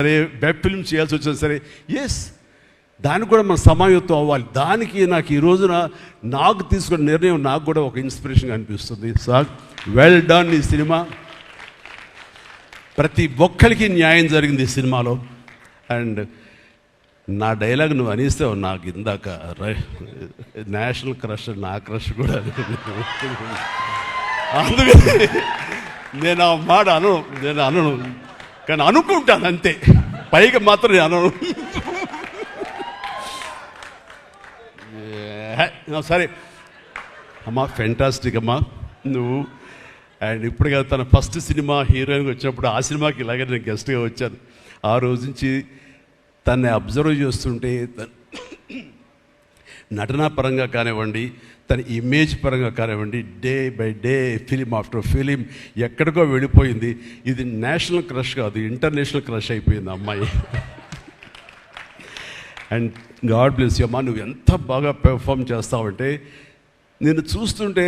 సరే, web film చేయాల్సి వచ్చినా సరే, ఎస్ దానికి కూడా మన సమాయత్తం అవ్వాలి. దానికి నాకు ఈ రోజున నాకు తీసుకున్న నిర్ణయం నాకు కూడా ఒక ఇన్స్పిరేషన్ అనిపిస్తుంది. Sir, well done. ఈ సినిమా ప్రతి ఒక్కరికి న్యాయం జరిగింది ఈ సినిమాలో. అండ్ నా డైలాగ్ నువ్వు అనేస్తావు నాకు ఇందాక, నేషనల్ క్రష్, నా క్రష్ కూడా. అందుకని నేను ఆ మాట అనను, కానీ అనుకుంటాను అంతే, పైకి మాత్రం నేను అనను. సరే అమ్మా, ఫెంటాస్టిక్ అమ్మా నువ్వు. అండ్ ఇప్పుడు కదా తన ఫస్ట్ సినిమా హీరోయిన్గా వచ్చినప్పుడు ఆ సినిమాకి ఇలాగే నేను గెస్ట్గా వచ్చాను. ఆ రోజు నుంచి తన్ని అబ్జర్వ్ చేస్తుంటే నటనా పరంగా కానివ్వండి, తన ఇమేజ్ పరంగా కానివ్వండి, day by day, film after film ఎక్కడికో వెళ్ళిపోయింది. ఇది నేషనల్ క్రష్ కాదు, ఇంటర్నేషనల్ క్రష్ అయిపోయింది అమ్మాయి. అండ్ గాడ్ బ్లెస్ యూ అమ్మా. నువ్వు ఎంత బాగా పెర్ఫామ్ చేస్తావంటే నేను చూస్తుంటే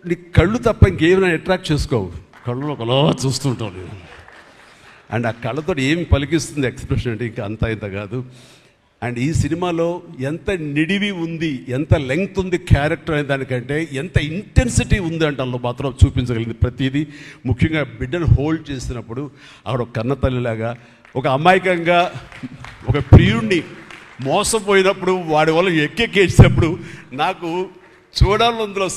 నీ కళ్ళు తప్ప ఇంకేమైనా అట్రాక్ట్ చేసుకోవు, కళ్ళు ఒకలా చూస్తుంటావు నేను. అండ్ ఆ కళ్ళతో ఏం పలికిస్తుంది ఎక్స్ప్రెషన్ అంటే ఇంకా అంత ఇంత కాదు. అండ్ ఈ సినిమాలో ఎంత నిడివి ఉంది, ఎంత లెంగ్త్ ఉంది క్యారెక్టర్ అనే దానికంటే ఎంత ఇంటెన్సిటీ ఉంది అంటే అందులో మాత్రం చూపించగలిగింది ప్రతిదీ. ముఖ్యంగా బిడ్డను హోల్డ్ చేసినప్పుడు ఆవిడ ఒక కన్నతల్లిలాగా, ఒక అమాయకంగా ఒక ప్రియుణ్ణి మోసపోయినప్పుడు వాడి వల్ల ఎక్కేసినప్పుడు నాకు చూడాలందులో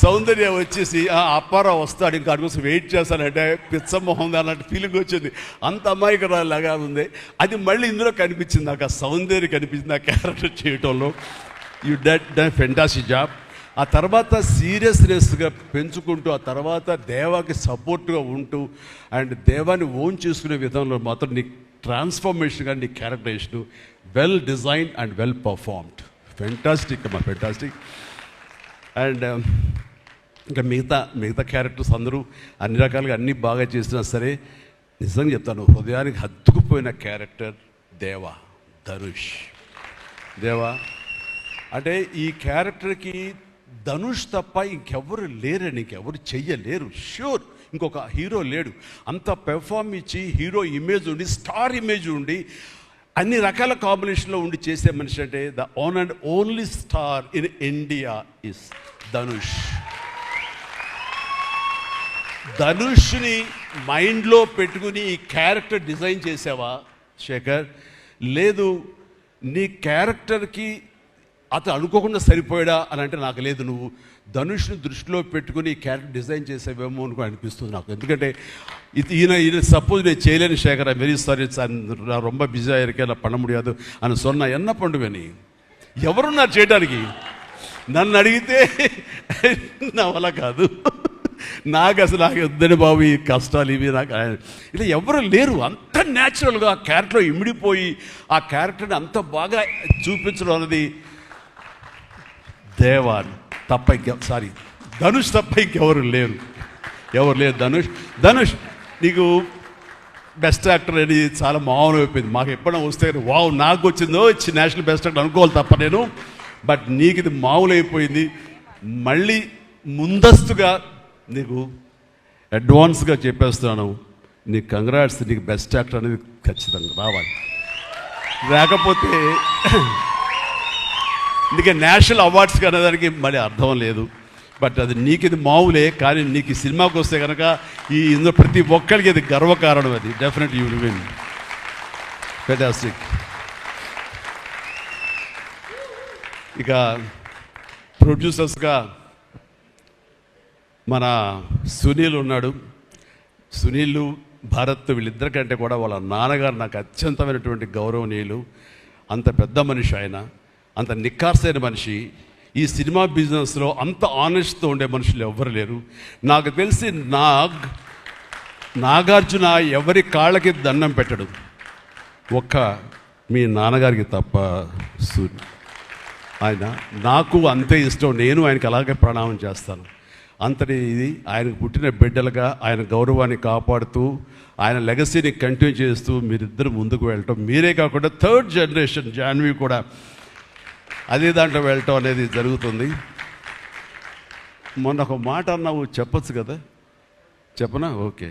సౌందర్య వచ్చేసి అప్పారావు వస్తాడు ఇంకా అటు కోసం వెయిట్ చేస్తానంటే పిచ్చమొహం అన్నట్టు ఫీలింగ్ వచ్చింది. అంత అమాయకురాలాగా ఉంది. అది మళ్ళీ ఇందులో కనిపించింది నాకు, ఆ సౌందర్య కనిపించింది ఆ క్యారెక్టర్ చేయటంలో. You done fantastic job. ఆ తర్వాత సీరియస్నెస్గా పెంచుకుంటూ, ఆ తర్వాత దేవాకి సపోర్ట్గా ఉంటూ అండ్ దేవాన్ని ఓన్ చేసుకునే విధంలో మాత్రం నీ ట్రాన్స్ఫర్మేషన్ కానీ నీ characterization well design and well performed. Fantastic అమ్మా, ఫెంటాస్టిక్. అండ్ ఇంకా మిగతా క్యారెక్టర్స్ అందరూ అన్ని రకాలుగా అన్నీ బాగా చేసినా సరే, నిజంగా చెప్తాను, హృదయానికి హత్తుకుపోయిన క్యారెక్టర్ ధనుష్. అంటే ఈ క్యారెక్టర్కి ధనుష్ తప్ప ఇంకెవరు లేరని, ఇంకెవరు చెయ్యలేరు. ష్యూర్ ఇంకొక హీరో లేడు. అంత పెర్ఫార్మ్ ఇచ్చి హీరో ఇమేజ్ ఉండి, స్టార్ ఇమేజ్ ఉండి, అన్ని రకాల కాంబినేషన్లో ఉండి చేసే మనిషి అంటే the one and only star in India is Dhanush. ధనుష్ని మైండ్లో పెట్టుకుని ఈ క్యారెక్టర్ డిజైన్ చేసావా శేఖర్? లేదు, నీ క్యారెక్టర్కి అతను అనుకోకుండా సరిపోయాడా అని అంటే నాకు లేదు. నువ్వు ధనుష్ని దృష్టిలో పెట్టుకుని క్యారెక్టర్ డిజైన్ చేసేవేమో అనుకో అనిపిస్తుంది నాకు. ఎందుకంటే ఈయన సపోజ్ నేను చేయలేని శేఖర్, వెరీ సారీ సార్, நான் ரொம்ப பிஸியாக இருக்கேன், நான் பண்ண முடியாது అని சொன்னா என்ன பண்ணுவேని? ఎవరున్నారు చేయడానికి? నన్ను అడిగితే నా వల్ల కాదు, నాకు వద్దని బాబు ఈ కష్టాలు ఇవి నాకు ఇలా ఎవరు లేరు. అంత న్యాచురల్గా ఆ క్యారెక్టర్లో ఇమిడిపోయి ఆ క్యారెక్టర్ని అంత బాగా చూపించడం అనేది ధనుష్ తప్ప ఇంకెవరు లేరు. ధనుష్ నీకు బెస్ట్ యాక్టర్ అని చాలా మామూలు అయిపోయింది. మాకు ఎప్పుడైనా వస్తే వావ్ నాకు వచ్చిందో నేషనల్ బెస్ట్ యాక్టర్ అనుకోవాలి తప్ప నేను. బట్ నీకు ఇది మామూలు అయిపోయింది. మళ్ళీ ముందస్తుగా నీకు అడ్వాన్స్గా చెప్పేస్తున్నాను, నీకు కంగ్రాట్స్. నీకు బెస్ట్ యాక్టర్ అనేది ఖచ్చితంగా రావాలి. లేకపోతే అందుకే నేషనల్ అవార్డ్స్కి అనేదానికి మళ్ళీ అర్థం లేదు. బట్ అది నీకు ఇది మామూలే, కానీ నీకు ఈ సినిమాకి వస్తే కనుక ఇందులో ప్రతి ఒక్కరికి అది గర్వకారణం. అది definite you will win. Fantastic. ఇక ప్రొడ్యూసర్స్గా మన సునీల్ ఉన్నాడు. సునీల్, భారత్ వీళ్ళిద్దరికంటే కూడా వాళ్ళ నాన్నగారు నాకు అత్యంతమైనటువంటి గౌరవనీయులు. అంత పెద్ద మనిషి ఆయన, అంత నిక్కార్సైన మనిషి. ఈ సినిమా బిజినెస్లో అంత ఆనెస్ట్తో ఉండే మనుషులు ఎవ్వరు లేరు నాకు తెలిసి. నాగార్జున ఎవరి కాళ్ళకి దండం పెట్టడు, ఒక్క మీ నాన్నగారికి తప్ప. ఆయన నాకు అంతే ఇష్టం, నేను ఆయనకి అలాగే ప్రణామం చేస్తాను. అంతటి ఇది ఆయనకు పుట్టిన బిడ్డలుగా ఆయన గౌరవాన్ని కాపాడుతూ ఆయన లెగసీని కంటిన్యూ చేస్తూ మీరిద్దరు ముందుకు వెళ్ళటం, మీరే కాకుండా థర్డ్ జనరేషన్ జాన్వి కూడా అదే దాంట్లో వెళ్ళటం అనేది జరుగుతుంది. మొన్న ఒక మాట అన్నావు, చెప్పచ్చు కదా? చెప్పనా? ఓకే.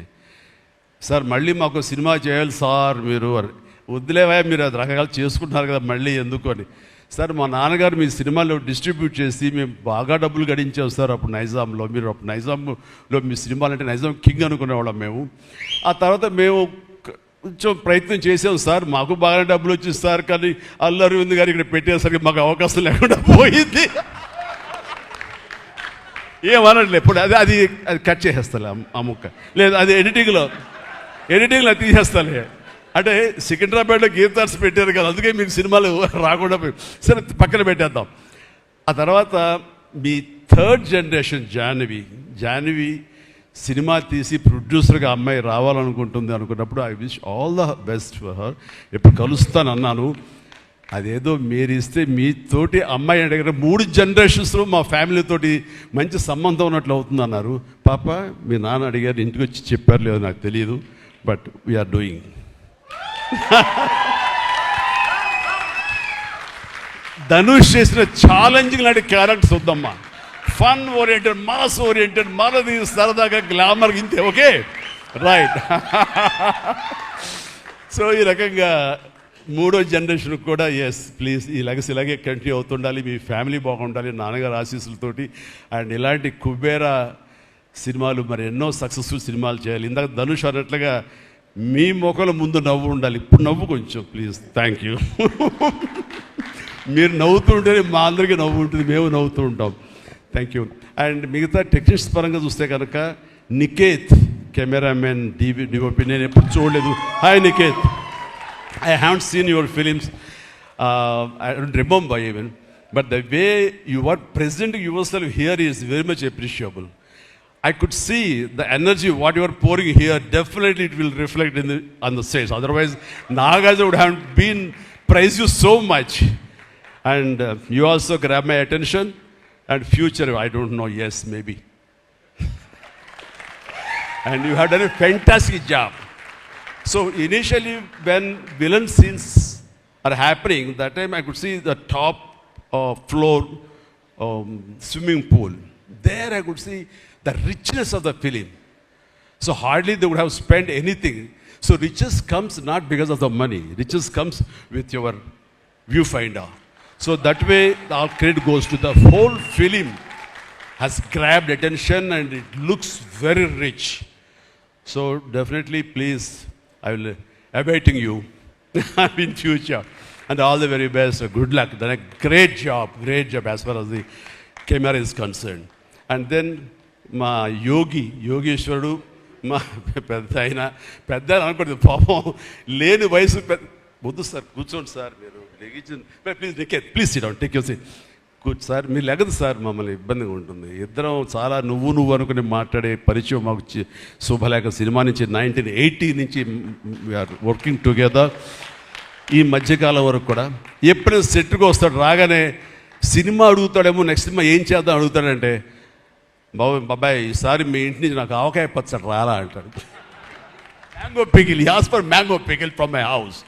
సార్ మళ్ళీ మాకు సినిమా చేయాలి సార్ మీరు అని. వద్దులేవా, మీరు అది రకరకాలు చేసుకుంటున్నారు కదా మళ్ళీ ఎందుకు అని. సార్ మా నాన్నగారు మీ సినిమాలో డిస్ట్రిబ్యూట్ చేసి మేము బాగా డబ్బులు గడించాం సార్ అప్పుడు నైజాంలో. మీరు అప్పుడు నైజాంలో మీ సినిమాలు అంటే నైజాం కింగ్ అనుకునేవాళ్ళం మేము. ఆ తర్వాత మేము కొంచెం ప్రయత్నం చేసాం సార్, మాకు బాగా డబ్బులు వచ్చింది సార్, కానీ అల్లు అరవింద్ గారు ఇక్కడ పెట్టేసరికి మాకు అవకాశం లేకుండా పోయింది. ఏమనట్లే ఇప్పుడు అది అది అది కట్ చేసేస్తాలే ఆ ముక్క, లేదు అది ఎడిటింగ్లో తీసేస్తాలే. అంటే సికింద్రాబాద్లో గీతార్స్ పెట్టారు కదా, అందుకే మీకు సినిమాలు రాకుండా పోయి సరే పక్కన పెట్టేద్దాం. ఆ తర్వాత మీ థర్డ్ జనరేషన్ జాహ్నవి సినిమా తీసి ప్రొడ్యూసర్గా అమ్మాయి రావాలనుకుంటుంది అనుకున్నప్పుడు I wish all the best for her. ఎప్పుడు కలుస్తాను అన్నాను, అదేదో మీరు ఇస్తే మీతోటి అమ్మాయి అడిగిన 3 జనరేషన్స్లో మా ఫ్యామిలీతోటి మంచి సంబంధం ఉన్నట్లు అవుతుంది అన్నారు. పాప మీ నాన్న అడిగారు, ఇంటికి వచ్చి చెప్పారు లేదో నాకు తెలియదు, బట్ వీఆర్ డూయింగ్. ధనుష్ చేసిన ఛాలెంజింగ్ లాంటి క్యారెక్టర్స్ వద్దమ్మా. ఫన్ ఓరియంటెడ్, మాస్ ఓరియంటెడ్, మనది సరదాగా గ్లామర్ ఇంతే. Okay right. సో ఈ రకంగా 3వ జనరేషన్కి కూడా ఎస్ ప్లీజ్ ఈ లెగసీ ఇలాగే కంటిన్యూ అవుతుండాలి, మీ ఫ్యామిలీ బాగుండాలి నాన్నగారు ఆశీస్సులతోటి. అండ్ ఇలాంటి కుబేరా సినిమాలు మరి ఎన్నో సక్సెస్ఫుల్ సినిమాలు చేయాలి. ఇందాక ధనుష్ అన్నట్లుగా మీ మొక్కల ముందు నవ్వు ఉండాలి. ఇప్పుడు నవ్వు కొంచెం ప్లీజ్. Thank you. మీరు నవ్వుతుంటేనే మా అందరికీ నవ్వు ఉంటుంది, మేము నవ్వుతూ ఉంటాం. Thank you. అండ్ మిగతా టెక్నీషియన్స్ పరంగా చూస్తే కనుక నికేత్ కెమెరామెన్ డిఓపి నేను ఎప్పుడు చూడలేదు. Hi Niket, I haven't seen your films. I don't remember even. But the way you are presenting yourself here is very much appreciable. I could see the energy, what you are pouring here, definitely it will reflect on the stage. Otherwise, Nagaja would have been praised you so much. And you also grab my attention. And future, I don't know, yes, maybe. And you have done a fantastic job. So initially when villain scenes are happening, that time I could see the top floor swimming pool. There I could see the richness of the film. So hardly they would have spent anything. So riches comes not because of the money. Riches comes with your viewfinder. So that way our credit goes to the whole film has grabbed attention and it looks very rich. So definitely please, I will awaiting you in future, and all the very best. Good luck. Done a great job as far as the camera is concerned. And then మా యోగేశ్వరుడు మా పెద్ద అనుకోండి పాపం లేని వయసు వద్దు sir కూర్చోండి sir, మీరు please sit down, take your seat. Sir మీరు లెగదు సార్, మమ్మల్ని ఇబ్బందిగా ఉంటుంది. ఇద్దరం చాలా నువ్వు అనుకుని మాట్లాడే పరిచయం మాకు శుభలేఖ సినిమా నుంచి 1980 నుంచి వీఆర్ వర్కింగ్ టుగెదర్. ఈ మధ్యకాలం వరకు కూడా ఎప్పుడైనా సెట్కి వస్తాడు, రాగానే సినిమా అడుగుతాడేమో, నెక్స్ట్ సినిమా ఏం చేద్దాం అడుగుతాడంటే, బాబాయ్ ఈసారి మీ ఇంటి నుంచి నాకు ఆవకాయ పచ్చడి రాలా అంటాడు. Mango pickle, as for mango pickle from my house.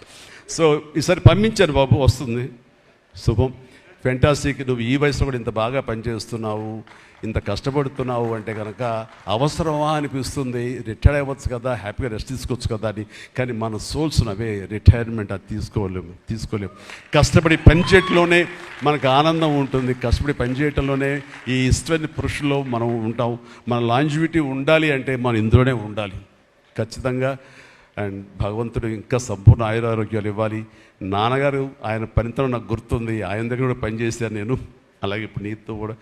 So ఈసారి పంపించాను బాబు, వస్తుంది. శుభం. ఫెంటాస్టిక్. నువ్వు ఈ వయసులో కూడా ఇంత బాగా పనిచేస్తున్నావు, ఇంత కష్టపడుతున్నావు అంటే కనుక అవసరమా అనిపిస్తుంది. రిటైర్ అవ్వచ్చు కదా, హ్యాపీగా రెస్ట్ తీసుకోవచ్చు కదా అని. కానీ మన సోల్స్ అవే రిటైర్మెంట్ అది తీసుకోలేము. కష్టపడి పనిచేయటంలోనే మనకు ఆనందం ఉంటుంది, కష్టపడి పనిచేయటంలోనే ఈ ఇష్టమైన పురుషుల్లో మనం ఉంటాం. మన లాంజివిటీ ఉండాలి అంటే మనం ఇందులోనే ఉండాలి ఖచ్చితంగా. అండ్ భగవంతుడు ఇంకా సంపూర్ణ ఆయురారోగ్యాలు ఇవ్వాలి. నాన్నగారు ఆయన పనితనం నాకు గుర్తుంది, ఆయన దగ్గర కూడా పనిచేశాను నేను, అలాగే ఇప్పుడు నీతో కూడా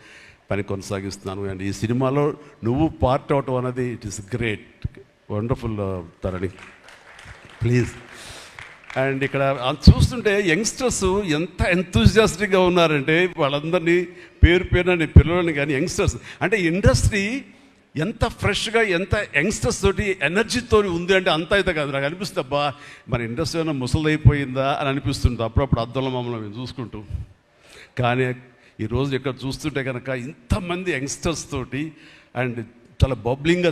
పని కొనసాగిస్తున్నాను. అండ్ ఈ సినిమాలో నువ్వు పార్ట్ అవటం అనేది it is great, wonderful Tarani, please. And ఇక్కడ చూస్తుంటే యంగ్స్టర్స్ ఎంత ఎంతూజియాస్టిక్గా ఉన్నారంటే, వాళ్ళందరినీ పేరున నేను పిల్లలని కానీ యంగ్స్టర్స్ అంటే ఇండస్ట్రీ ఎంత ఫ్రెష్గా, ఎంత యంగ్స్టర్స్ తోటి ఎనర్జీతో ఉంది అంటే అంత అయితే కాదు. నాకు అనిపిస్తుంది అబ్బా మన ఇండస్ట్రీ ఏమైనా ముసలిదైపోయిందా అని అనిపిస్తుంది అప్పుడప్పుడు అద్దంలో మమ్మల్ని మేము చూసుకుంటూ. కానీ ఈరోజు ఇక్కడ చూస్తుంటే కనుక ఇంతమంది యంగ్స్టర్స్ తోటి అండ్ చాలా బబ్లింగ్గా